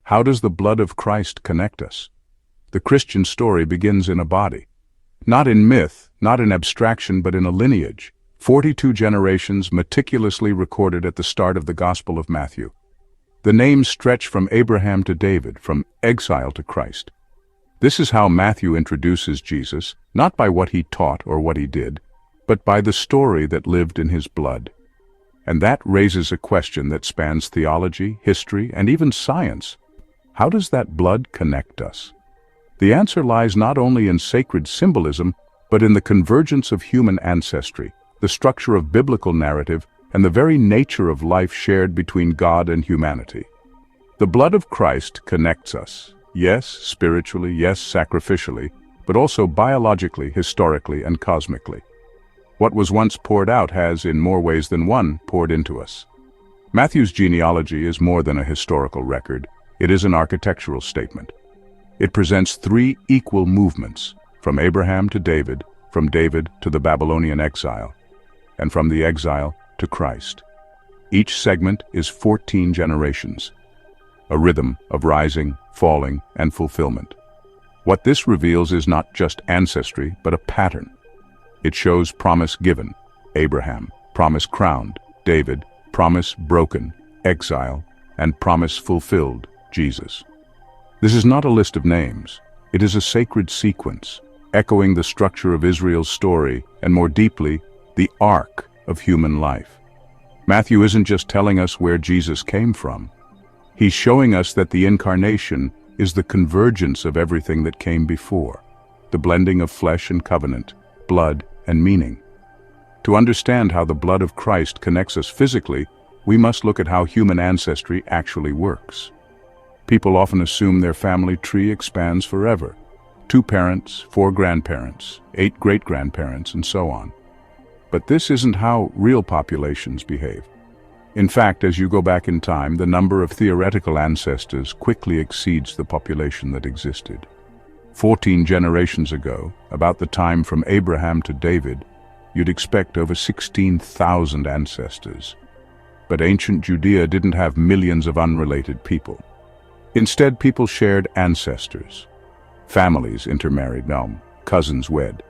How does the blood of Christ connect us? The Christian story begins in a body. Not in myth, not in abstraction, but in a lineage. 42 generations meticulously recorded at the start of the Gospel of Matthew. The names stretch from Abraham to David, from exile to Christ. This is how Matthew introduces Jesus, not by what he taught or what he did, but by the story that lived in his blood. And that raises a question that spans theology, history, and even science. How does that blood connect us? The answer lies not only in sacred symbolism, but in the convergence of human ancestry, the structure of biblical narrative, and the very nature of life shared between God and humanity. The blood of Christ connects us, yes, spiritually, yes, sacrificially, but also biologically, historically, and cosmically. What was once poured out has, in more ways than one, poured into us. Matthew's genealogy is more than a historical record. It is an architectural statement. It presents three equal movements, from Abraham to David, from David to the Babylonian exile, and from the exile to Christ. Each segment is 14 generations, a rhythm of rising, falling, and fulfillment. What this reveals is not just ancestry, but a pattern. It shows promise given, Abraham, promise crowned, David, promise broken, exile, and promise fulfilled, Jesus. This is not a list of names. It is a sacred sequence, echoing the structure of Israel's story, and more deeply, the arc of human life. Matthew isn't just telling us where Jesus came from. He's showing us that the incarnation is the convergence of everything that came before, the blending of flesh and covenant, blood and meaning. To understand how the blood of Christ connects us physically, we must look at how human ancestry actually works. People often assume their family tree expands forever. 2 parents, 4 grandparents, 8 great-grandparents, and so on. But this isn't how real populations behave. In fact, as you go back in time, the number of theoretical ancestors quickly exceeds the population that existed. 14 generations ago, about the time from Abraham to David, you'd expect over 16,000 ancestors. But ancient Judea didn't have millions of unrelated people. Instead, people shared ancestors. Families intermarried, cousins wed.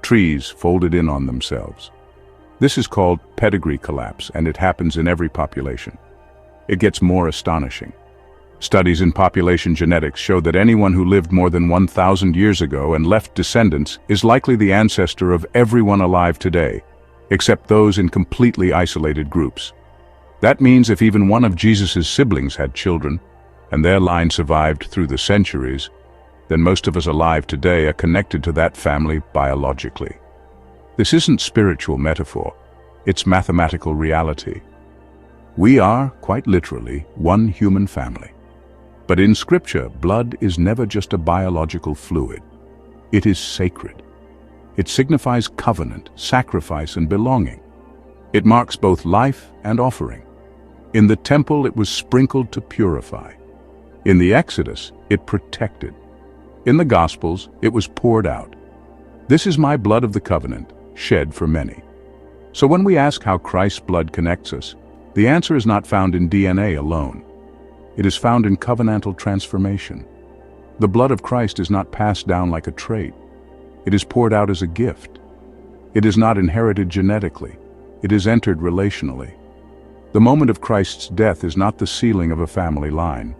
Trees folded in on themselves. This is called pedigree collapse, and it happens in every population. It gets more astonishing. Studies in population genetics show that anyone who lived more than 1,000 years ago and left descendants is likely the ancestor of everyone alive today, except those in completely isolated groups. That means if even one of Jesus' siblings had children, and their line survived through the centuries, then most of us alive today are connected to that family biologically. This isn't spiritual metaphor, it's mathematical reality. We are, quite literally, one human family. But in Scripture, blood is never just a biological fluid. It is sacred. It signifies covenant, sacrifice, and belonging. It marks both life and offering. In the temple, it was sprinkled to purify. In the Exodus, it protected. In the Gospels, it was poured out. This is my blood of the covenant, shed for many. So when we ask how Christ's blood connects us, the answer is not found in DNA alone. It is found in covenantal transformation. The blood of Christ is not passed down like a trait. It is poured out as a gift. It is not inherited genetically. It is entered relationally. The moment of Christ's death is not the sealing of a family line.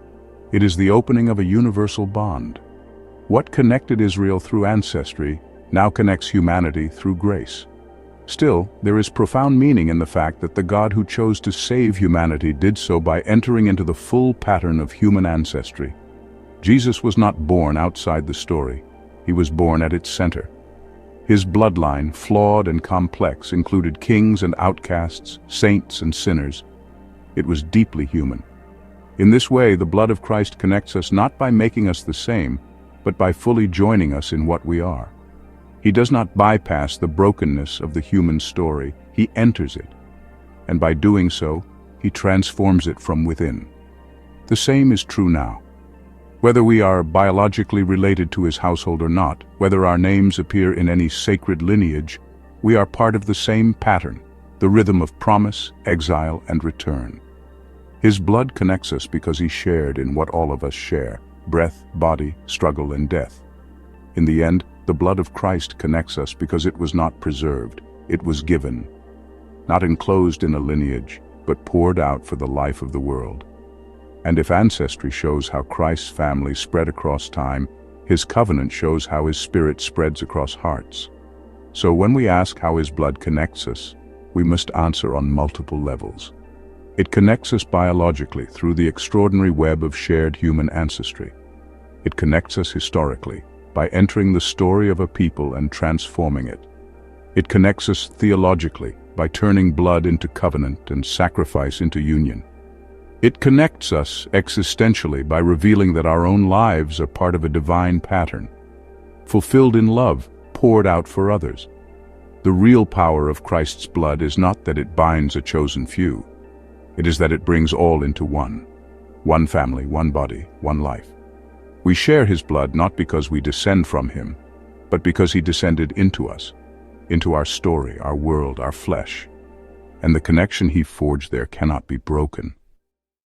It is the opening of a universal bond. What connected Israel through ancestry now connects humanity through grace. Still, there is profound meaning in the fact that the God who chose to save humanity did so by entering into the full pattern of human ancestry. Jesus was not born outside the story. He was born at its center. His bloodline, flawed and complex, included kings and outcasts, saints and sinners. It was deeply human. In this way, the blood of Christ connects us not by making us the same, but by fully joining us in what we are. He does not bypass the brokenness of the human story. He enters it. And by doing so, he transforms it from within. The same is true now. Whether we are biologically related to his household or not, whether our names appear in any sacred lineage, we are part of the same pattern, the rhythm of promise, exile, and return. His blood connects us because he shared in what all of us share: breath, body, struggle, and death. In the end, the blood of Christ connects us because it was not preserved, it was given. Not enclosed in a lineage, but poured out for the life of the world. And if ancestry shows how Christ's family spread across time, his covenant shows how his spirit spreads across hearts. So when we ask how his blood connects us, we must answer on multiple levels. It connects us biologically through the extraordinary web of shared human ancestry. It connects us historically by entering the story of a people and transforming it. It connects us theologically by turning blood into covenant and sacrifice into union. It connects us existentially by revealing that our own lives are part of a divine pattern, fulfilled in love, poured out for others. The real power of Christ's blood is not that it binds a chosen few. It is that it brings all into one family, one body, one life. We share his blood not because we descend from him, but because he descended into us, into our story, our world, our flesh. And the connection he forged there cannot be broken.